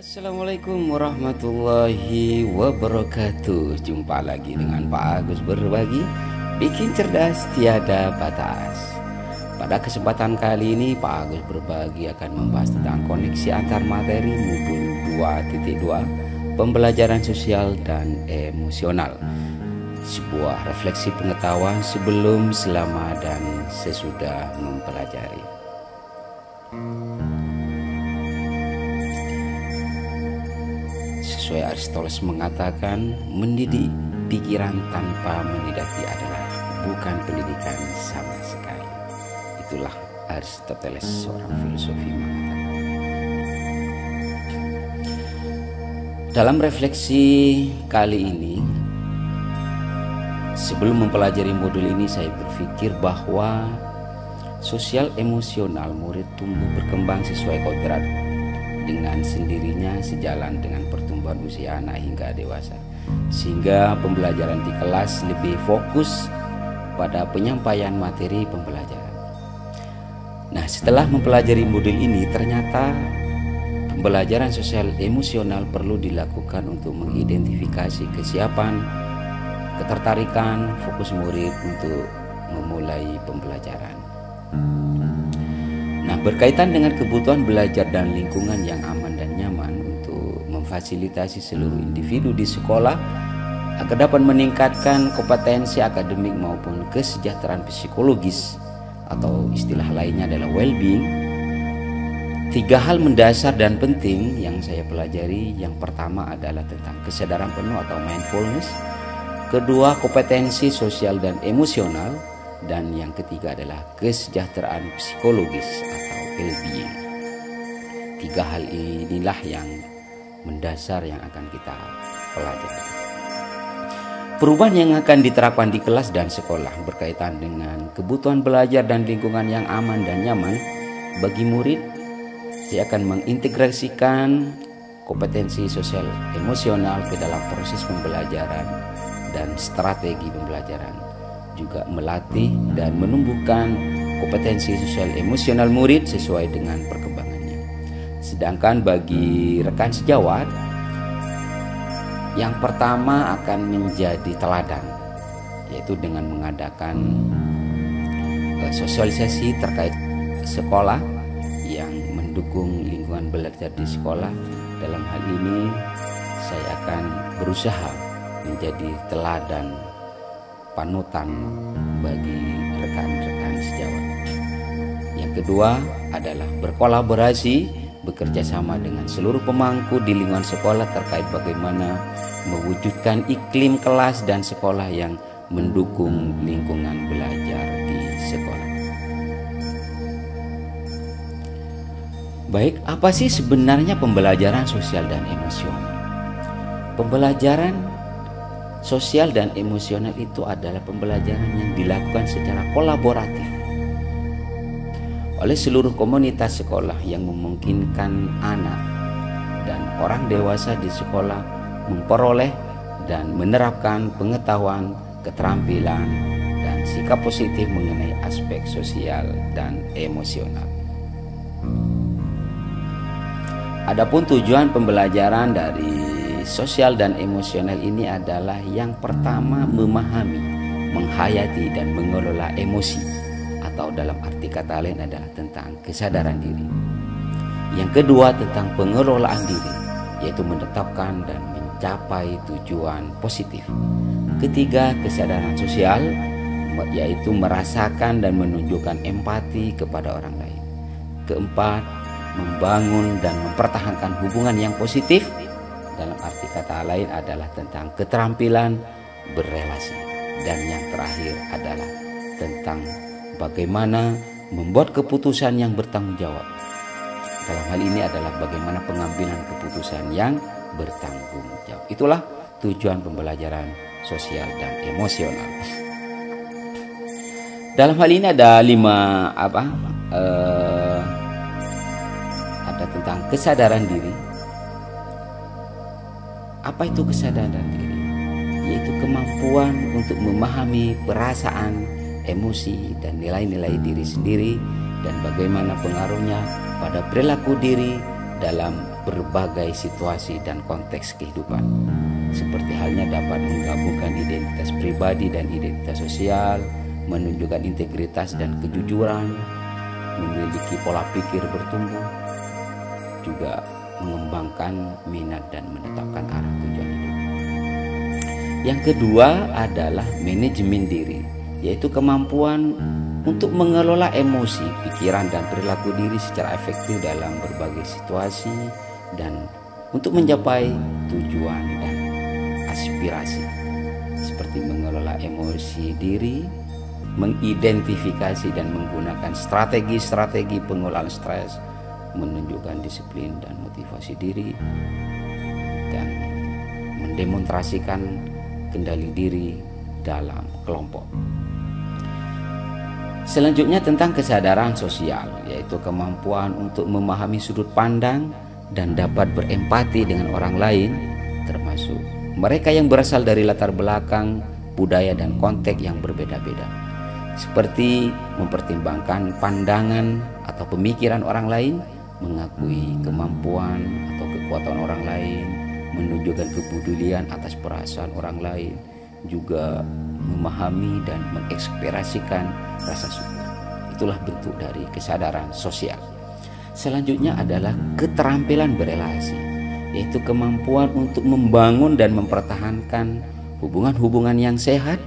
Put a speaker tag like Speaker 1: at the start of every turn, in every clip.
Speaker 1: Assalamualaikum warahmatullahi wabarakatuh. Jumpa lagi dengan Pak Agus berbagi, bikin cerdas tiada batas. Pada kesempatan kali ini Pak Agus berbagi akan membahas tentang koneksi antar materi modul 2.2 pembelajaran sosial dan emosional. Sebuah refleksi pengetahuan sebelum, selama, dan sesudah mempelajari. Sesuai Aristoteles mengatakan, mendidik pikiran tanpa mendidaki adalah bukan pendidikan sama sekali. Itulah Aristoteles, seorang filosofi mengatakan. Dalam refleksi kali ini, sebelum mempelajari modul ini, saya berpikir bahwa sosial emosional murid tumbuh berkembang sesuai kodrat dengan sendirinya sejalan dengan pertumbuhan usia anak hingga dewasa, sehingga pembelajaran di kelas lebih fokus pada penyampaian materi pembelajaran. Nah, setelah mempelajari modul ini, ternyata pembelajaran sosial emosional perlu dilakukan untuk mengidentifikasi kesiapan, ketertarikan, fokus murid untuk memulai pembelajaran. Nah, berkaitan dengan kebutuhan belajar dan lingkungan yang aman dan nyaman untuk memfasilitasi seluruh individu di sekolah agar dapat meningkatkan kompetensi akademik maupun kesejahteraan psikologis, atau istilah lainnya adalah well-being. 3 hal mendasar dan penting yang saya pelajari. Yang pertama adalah tentang kesadaran penuh atau mindfulness. Kedua, kompetensi sosial dan emosional. Dan yang ketiga adalah kesejahteraan psikologis atau well-being. 3 hal inilah yang mendasar yang akan kita pelajari. Perubahan yang akan diterapkan di kelas dan sekolah berkaitan dengan kebutuhan belajar dan lingkungan yang aman dan nyaman bagi murid. Saya akan mengintegrasikan kompetensi sosial emosional ke dalam proses pembelajaran dan strategi pembelajaran, juga melatih dan menumbuhkan kompetensi sosial emosional murid sesuai dengan perkembangannya. Sedangkan bagi rekan sejawat, yang pertama akan menjadi teladan, yaitu dengan mengadakan sosialisasi terkait sekolah yang mendukung lingkungan belajar di sekolah. Dalam hal ini saya akan berusaha menjadi teladan, panutan bagi rekan-rekan sejawat. Yang kedua adalah berkolaborasi, bekerja sama dengan seluruh pemangku di lingkungan sekolah terkait bagaimana mewujudkan iklim kelas dan sekolah yang mendukung lingkungan belajar di sekolah. Baik, apa sih sebenarnya pembelajaran sosial dan emosional? Pembelajaran sosial dan emosional itu adalah pembelajaran yang dilakukan secara kolaboratif oleh seluruh komunitas sekolah yang memungkinkan anak dan orang dewasa di sekolah memperoleh dan menerapkan pengetahuan, keterampilan, dan sikap positif mengenai aspek sosial dan emosional. Adapun tujuan pembelajaran dari sosial dan emosional ini adalah yang pertama memahami, menghayati, dan mengelola emosi, atau dalam arti kata lain adalah tentang kesadaran diri. Yang kedua tentang pengelolaan diri, yaitu menetapkan dan mencapai tujuan positif. Ketiga, kesadaran sosial, yaitu merasakan dan menunjukkan empati kepada orang lain. Keempat, membangun dan mempertahankan hubungan yang positif. Dalam arti kata lain adalah tentang keterampilan berrelasi. Dan yang terakhir adalah tentang bagaimana membuat keputusan yang bertanggung jawab. Dalam hal ini adalah bagaimana pengambilan keputusan yang bertanggung jawab. Itulah tujuan pembelajaran sosial dan emosional. Dalam hal ini ada 5 ada tentang kesadaran diri. Apa itu kesadaran diri? Yaitu kemampuan untuk memahami perasaan, emosi, dan nilai-nilai diri sendiri dan bagaimana pengaruhnya pada perilaku diri dalam berbagai situasi dan konteks kehidupan. Seperti halnya dapat menggabungkan identitas pribadi dan identitas sosial, menunjukkan integritas dan kejujuran, memiliki pola pikir bertumbuh, juga mengembangkan minat dan menetapkan arah tujuan hidup. Yang kedua adalah manajemen diri, yaitu kemampuan untuk mengelola emosi, pikiran, dan perilaku diri secara efektif dalam berbagai situasi dan untuk mencapai tujuan dan aspirasi. Seperti mengelola emosi diri, mengidentifikasi dan menggunakan strategi-strategi pengelolaan stres, menunjukkan disiplin dan motivasi diri, dan mendemonstrasikan kendali diri dalam kelompok. Selanjutnya tentang kesadaran sosial, yaitu kemampuan untuk memahami sudut pandang dan dapat berempati dengan orang lain, termasuk mereka yang berasal dari latar belakang, budaya, dan konteks yang berbeda-beda. Seperti mempertimbangkan pandangan atau pemikiran orang lain, mengakui kemampuan atau kekuatan orang lain, menunjukkan kepedulian atas perasaan orang lain, juga memahami dan mengekspresikan rasa syukur. Itulah bentuk dari kesadaran sosial. Selanjutnya adalah keterampilan berelasi, yaitu kemampuan untuk membangun dan mempertahankan hubungan-hubungan yang sehat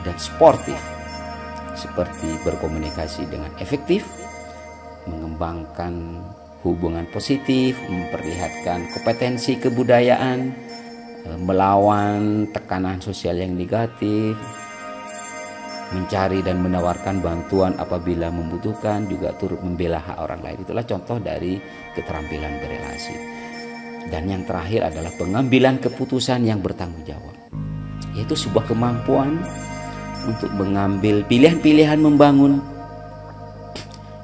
Speaker 1: dan sportif, seperti berkomunikasi dengan efektif, mengembangkan hubungan positif, memperlihatkan kompetensi kebudayaan, melawan tekanan sosial yang negatif, mencari dan menawarkan bantuan apabila membutuhkan, juga turut membela hak orang lain. Itulah contoh dari keterampilan berelasi. Dan yang terakhir adalah pengambilan keputusan yang bertanggung jawab, yaitu sebuah kemampuan untuk mengambil pilihan-pilihan membangun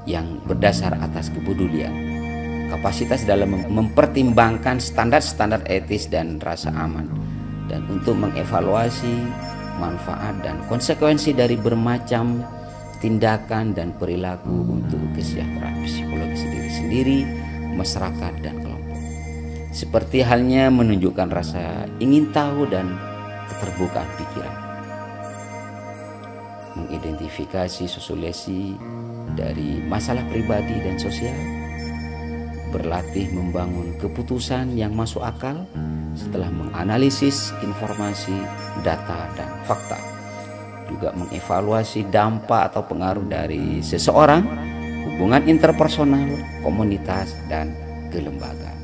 Speaker 1: yang berdasar atas kepedulian, kapasitas dalam mempertimbangkan standar-standar etis dan rasa aman, dan untuk mengevaluasi manfaat dan konsekuensi dari bermacam tindakan dan perilaku untuk kesejahteraan psikologis diri sendiri, masyarakat, dan kelompok. Seperti halnya menunjukkan rasa ingin tahu dan keterbukaan pikiran, mengidentifikasi solusi dari masalah pribadi dan sosial, berlatih membangun keputusan yang masuk akal setelah menganalisis informasi, data, dan fakta, juga mengevaluasi dampak atau pengaruh dari seseorang, hubungan interpersonal, komunitas, dan kelembagaan.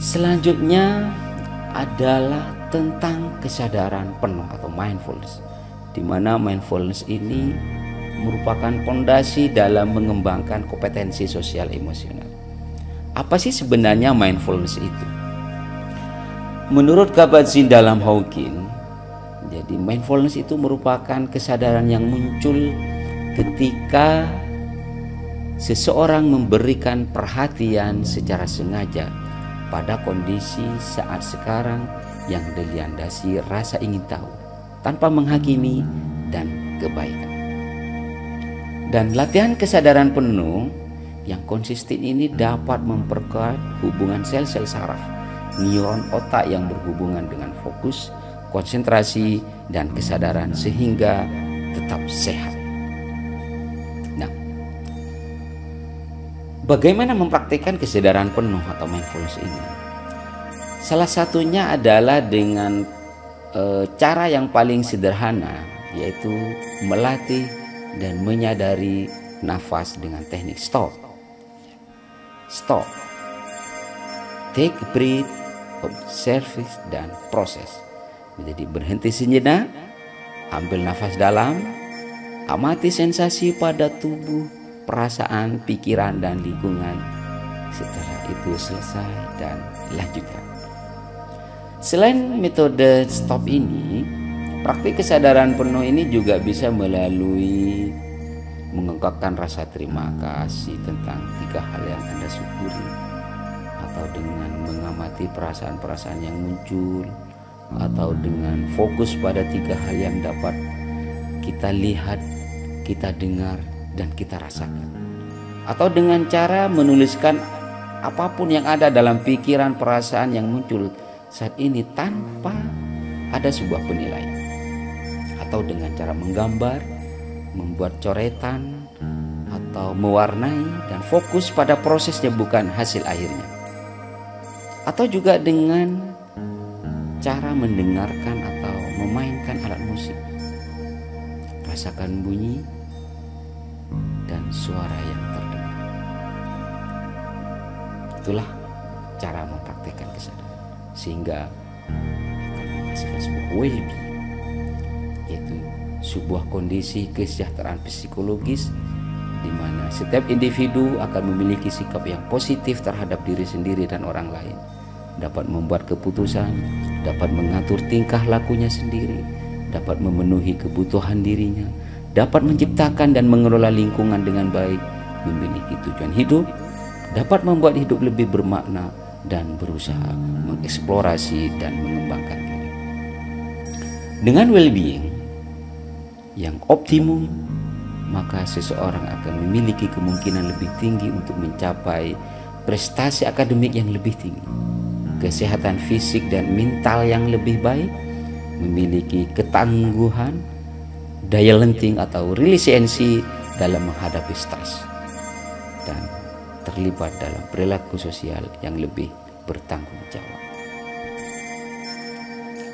Speaker 1: Selanjutnya adalah tentang kesadaran penuh atau mindfulness, di mana mindfulness ini merupakan fondasi dalam mengembangkan kompetensi sosial emosional. Apa sih sebenarnya mindfulness itu? Menurut Kabat-Zinn dalam Hawking, jadi mindfulness itu merupakan kesadaran yang muncul ketika seseorang memberikan perhatian secara sengaja pada kondisi saat sekarang yang dilandasi rasa ingin tahu, tanpa menghakimi dan kebaikan. Dan latihan kesadaran penuh yang konsisten ini dapat memperkuat hubungan sel-sel saraf, neuron otak yang berhubungan dengan fokus, konsentrasi, dan kesadaran sehingga tetap sehat. Nah, bagaimana mempraktikkan kesadaran penuh atau mindfulness ini? Salah satunya adalah dengan cara yang paling sederhana, yaitu melatih dan menyadari nafas dengan teknik stop. Stop, take a breath, observe dan proses. Jadi berhenti sejenak, ambil nafas dalam, amati sensasi pada tubuh, perasaan, pikiran, dan lingkungan. Setelah itu selesai dan lanjutkan. Selain metode stop ini, praktik kesadaran penuh ini juga bisa melalui mengungkapkan rasa terima kasih tentang 3 hal yang Anda syukuri, atau dengan mengamati perasaan-perasaan yang muncul, atau dengan fokus pada 3 hal yang dapat kita lihat, kita dengar, dan kita rasakan. atau dengan cara menuliskan apapun yang ada dalam pikiran, perasaan yang muncul saat ini tanpa ada sebuah penilaian, atau dengan cara menggambar, membuat coretan, atau mewarnai dan fokus pada prosesnya bukan hasil akhirnya, atau juga dengan cara mendengarkan atau memainkan alat musik, rasakan bunyi dan suara yang terdengar. Itulah cara mempraktikkan kesadaran, sehingga akan menghasilkan sebuah well-being, yaitu sebuah kondisi kesejahteraan psikologis di mana setiap individu akan memiliki sikap yang positif terhadap diri sendiri dan orang lain, dapat membuat keputusan, dapat mengatur tingkah lakunya sendiri, dapat memenuhi kebutuhan dirinya, dapat menciptakan dan mengelola lingkungan dengan baik, memiliki tujuan hidup, dapat membuat hidup lebih bermakna, dan berusaha mengeksplorasi dan mengembangkan diri. Dengan well-being yang optimum, maka seseorang akan memiliki kemungkinan lebih tinggi untuk mencapai prestasi akademik yang lebih tinggi, kesehatan fisik dan mental yang lebih baik, memiliki ketangguhan, daya lenting atau resiliensi dalam menghadapi stres, dan terlibat dalam perilaku sosial yang lebih bertanggung jawab.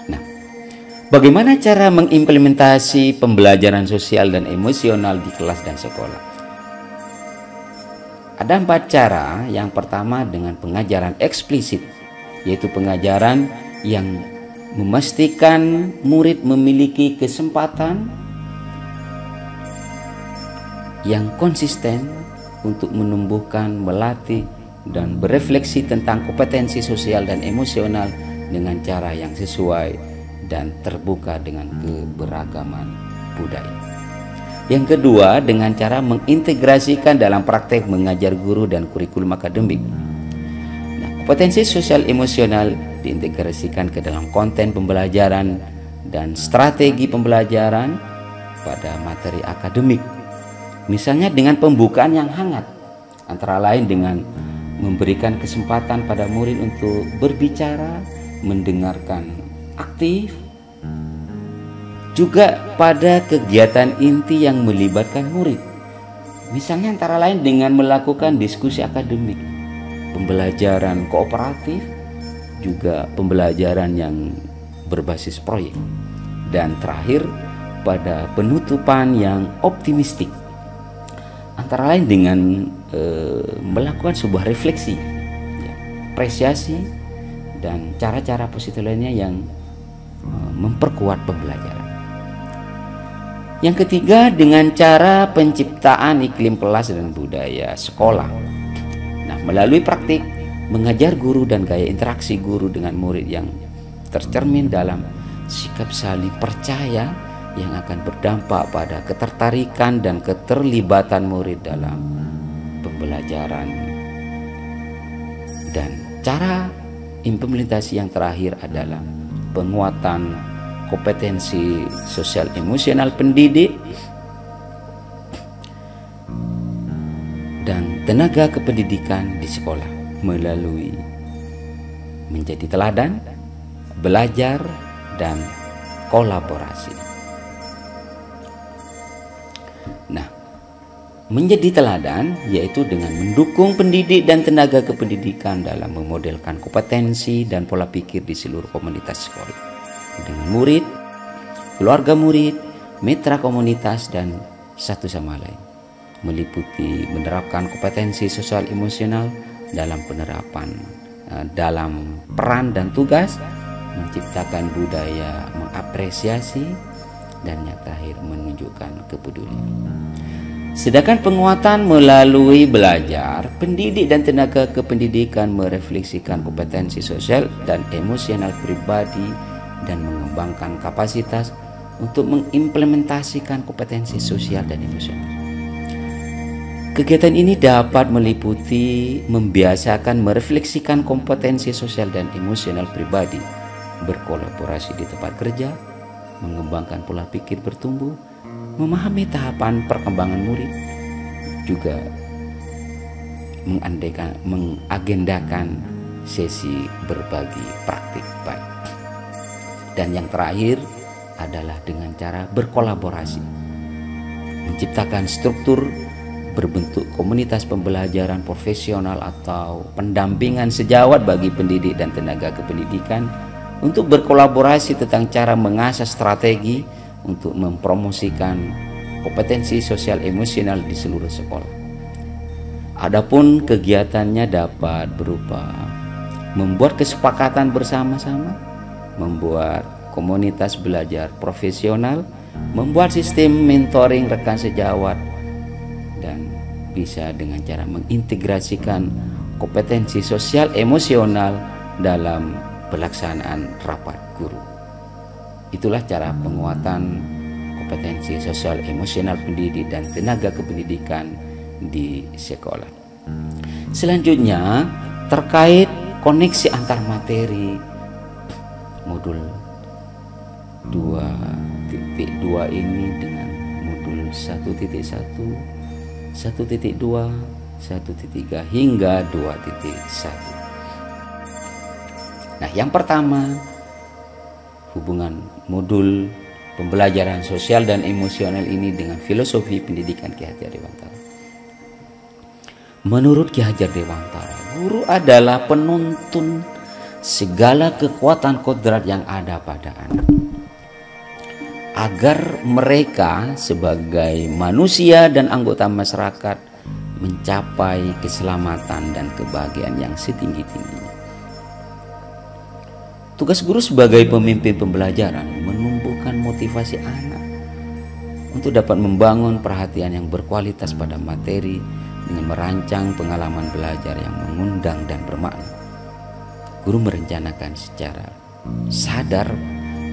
Speaker 1: Nah, bagaimana cara mengimplementasi pembelajaran sosial dan emosional di kelas dan sekolah? Ada 4 cara. Yang pertama dengan pengajaran eksplisit, yaitu pengajaran yang memastikan murid memiliki kesempatan yang konsisten untuk menumbuhkan, melatih, dan berefleksi tentang kompetensi sosial dan emosional dengan cara yang sesuai dan terbuka dengan keberagaman budaya. Yang kedua, dengan cara mengintegrasikan dalam praktek mengajar guru dan kurikulum akademik. Nah, kompetensi sosial emosional diintegrasikan ke dalam konten pembelajaran dan strategi pembelajaran pada materi akademik. Misalnya dengan pembukaan yang hangat, antara lain dengan memberikan kesempatan pada murid untuk berbicara, mendengarkan aktif, juga pada kegiatan inti yang melibatkan murid. Misalnya antara lain dengan melakukan diskusi akademik, pembelajaran kooperatif, juga pembelajaran yang berbasis proyek, dan terakhir pada penutupan yang optimistik, antara lain dengan melakukan sebuah refleksi, apresiasi, dan cara-cara positif lainnya yang memperkuat pembelajaran. Yang ketiga, dengan cara penciptaan iklim kelas dan budaya sekolah. Nah, melalui praktik mengajar guru dan gaya interaksi guru dengan murid yang tercermin dalam sikap saling percaya yang akan berdampak pada ketertarikan dan keterlibatan murid dalam pembelajaran. Dan cara implementasi yang terakhir adalah penguatan kompetensi sosial emosional pendidik dan tenaga kependidikan di sekolah melalui menjadi teladan, belajar, dan kolaborasi. Nah, menjadi teladan yaitu dengan mendukung pendidik dan tenaga kependidikan dalam memodelkan kompetensi dan pola pikir di seluruh komunitas sekolah, dengan murid, keluarga murid, mitra komunitas, dan satu sama lain, meliputi menerapkan kompetensi sosial emosional dalam penerapan dalam peran dan tugas, menciptakan budaya mengapresiasi, dan yang terakhir menunjukkan kepedulian. Sedangkan penguatan melalui belajar, pendidik dan tenaga kependidikan merefleksikan kompetensi sosial dan emosional pribadi dan mengembangkan kapasitas untuk mengimplementasikan kompetensi sosial dan emosional. Kegiatan ini dapat meliputi membiasakan merefleksikan kompetensi sosial dan emosional pribadi, berkolaborasi di tempat kerja, mengembangkan pola pikir bertumbuh, memahami tahapan perkembangan murid, juga mengagendakan sesi berbagi praktik baik. Dan yang terakhir adalah dengan cara berkolaborasi, menciptakan struktur berbentuk komunitas pembelajaran profesional atau pendampingan sejawat bagi pendidik dan tenaga kependidikan untuk berkolaborasi tentang cara mengasah strategi untuk mempromosikan kompetensi sosial emosional di seluruh sekolah. Adapun kegiatannya dapat berupa membuat kesepakatan bersama-sama, membuat komunitas belajar profesional, membuat sistem mentoring rekan sejawat, dan bisa dengan cara mengintegrasikan kompetensi sosial emosional dalam pelaksanaan rapat guru. Itulah cara penguatan kompetensi sosial emosional pendidik dan tenaga kependidikan di sekolah. Selanjutnya terkait koneksi antar materi modul 2.2 ini dengan modul 1.1, 1.2, 1.3 hingga 2.1. Nah, yang pertama, hubungan modul pembelajaran sosial dan emosional ini dengan filosofi pendidikan Ki Hajar Dewantara. Menurut Ki Hajar Dewantara, guru adalah penuntun segala kekuatan kodrat yang ada pada anak, agar mereka sebagai manusia dan anggota masyarakat mencapai keselamatan dan kebahagiaan yang setinggi-tingginya. Tugas guru sebagai pemimpin pembelajaran menumbuhkan motivasi anak untuk dapat membangun perhatian yang berkualitas pada materi dengan merancang pengalaman belajar yang mengundang dan bermakna. Guru merencanakan secara sadar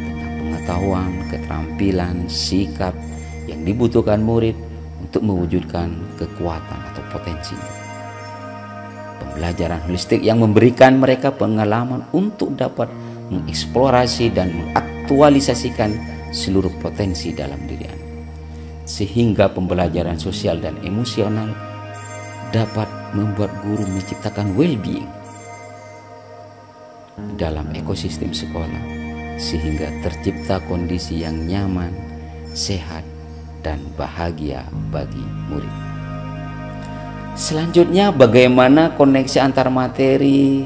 Speaker 1: tentang pengetahuan, keterampilan, sikap yang dibutuhkan murid untuk mewujudkan kekuatan atau potensinya. Pembelajaran holistik yang memberikan mereka pengalaman untuk dapat mengeksplorasi dan mengaktualisasikan seluruh potensi dalam diri anak, sehingga pembelajaran sosial dan emosional dapat membuat guru menciptakan well-being dalam ekosistem sekolah, sehingga tercipta kondisi yang nyaman, sehat, dan bahagia bagi murid. Selanjutnya, bagaimana koneksi antar materi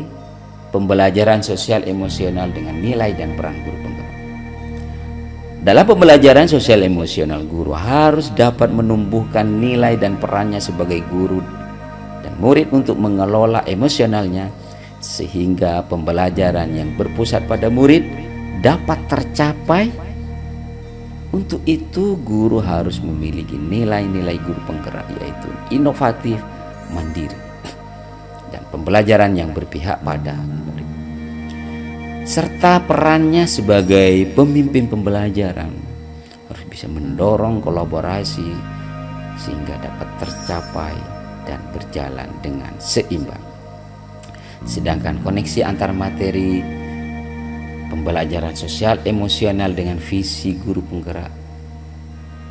Speaker 1: pembelajaran sosial emosional dengan nilai dan peran guru penggerak. Dalam pembelajaran sosial emosional, guru harus dapat menumbuhkan nilai dan perannya sebagai guru dan murid untuk mengelola emosionalnya, sehingga pembelajaran yang berpusat pada murid dapat tercapai. Untuk itu, guru harus memiliki nilai-nilai guru penggerak, yaitu inovatif, mandiri, dan pembelajaran yang berpihak pada murid, serta perannya sebagai pemimpin pembelajaran harus bisa mendorong kolaborasi sehingga dapat tercapai dan berjalan dengan seimbang. Sedangkan koneksi antar materi pembelajaran sosial emosional dengan visi guru penggerak,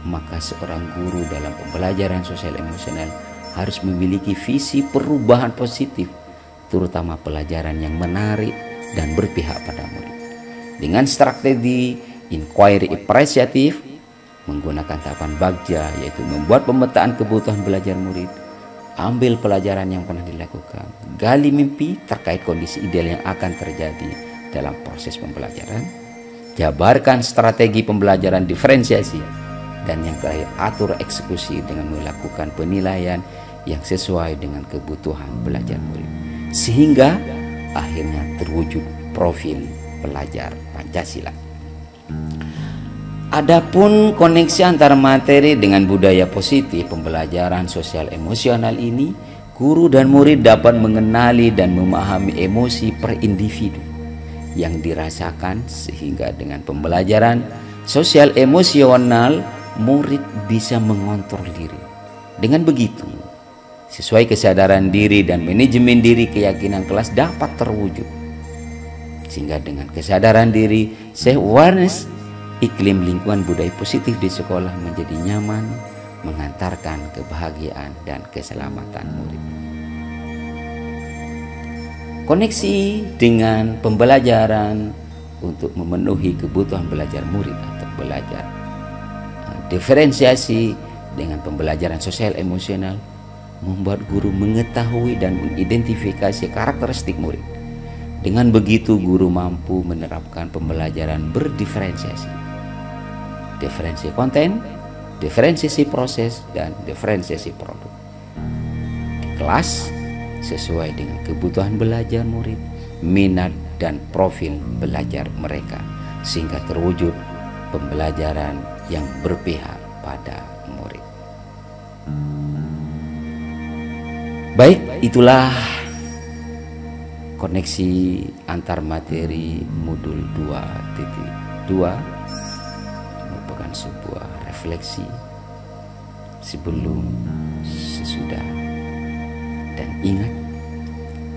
Speaker 1: maka seorang guru dalam pembelajaran sosial emosional harus memiliki visi perubahan positif, terutama pelajaran yang menarik dan berpihak pada murid. Dengan strategi inquiry apresiatif, menggunakan tahapan bagja, yaitu membuat pemetaan kebutuhan belajar murid, ambil pelajaran yang pernah dilakukan, gali mimpi terkait kondisi ideal yang akan terjadi dalam proses pembelajaran, jabarkan strategi pembelajaran diferensiasi, dan yang terakhir atur eksekusi dengan melakukan penilaian yang sesuai dengan kebutuhan belajar murid, sehingga akhirnya terwujud profil pelajar Pancasila. Adapun koneksi antara materi dengan budaya positif pembelajaran sosial emosional ini, guru dan murid dapat mengenali dan memahami emosi per individu yang dirasakan, sehingga dengan pembelajaran sosial emosional murid bisa mengontrol diri. Dengan begitu, sesuai kesadaran diri dan manajemen diri, keyakinan kelas dapat terwujud, sehingga dengan kesadaran diri, self-awareness, iklim lingkungan budaya positif di sekolah menjadi nyaman, mengantarkan kebahagiaan dan keselamatan murid. koneksi dengan pembelajaran untuk memenuhi kebutuhan belajar murid atau belajar diferensiasi dengan pembelajaran sosial emosional, membuat guru mengetahui dan mengidentifikasi karakteristik murid. Dengan begitu guru mampu menerapkan pembelajaran berdiferensiasi, diferensiasi konten, diferensiasi proses, dan diferensiasi produk di kelas sesuai dengan kebutuhan belajar murid, minat dan profil belajar mereka, sehingga terwujud pembelajaran yang berpihak pada murid. Baik, itulah koneksi antar materi modul 2.2 merupakan sebuah refleksi sebelum, sesudah, dan ingat,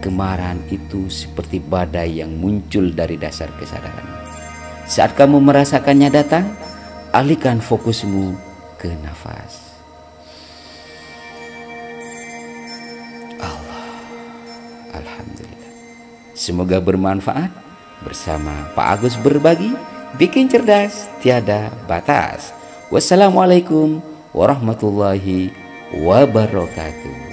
Speaker 1: kemarahan itu seperti badai yang muncul dari dasar kesadaran. Saat kamu merasakannya datang, alihkan fokusmu ke nafas. Alhamdulillah. Semoga bermanfaat. Bersama Pak Agus berbagi, bikin cerdas tiada batas. Wassalamualaikum warahmatullahi wabarakatuh.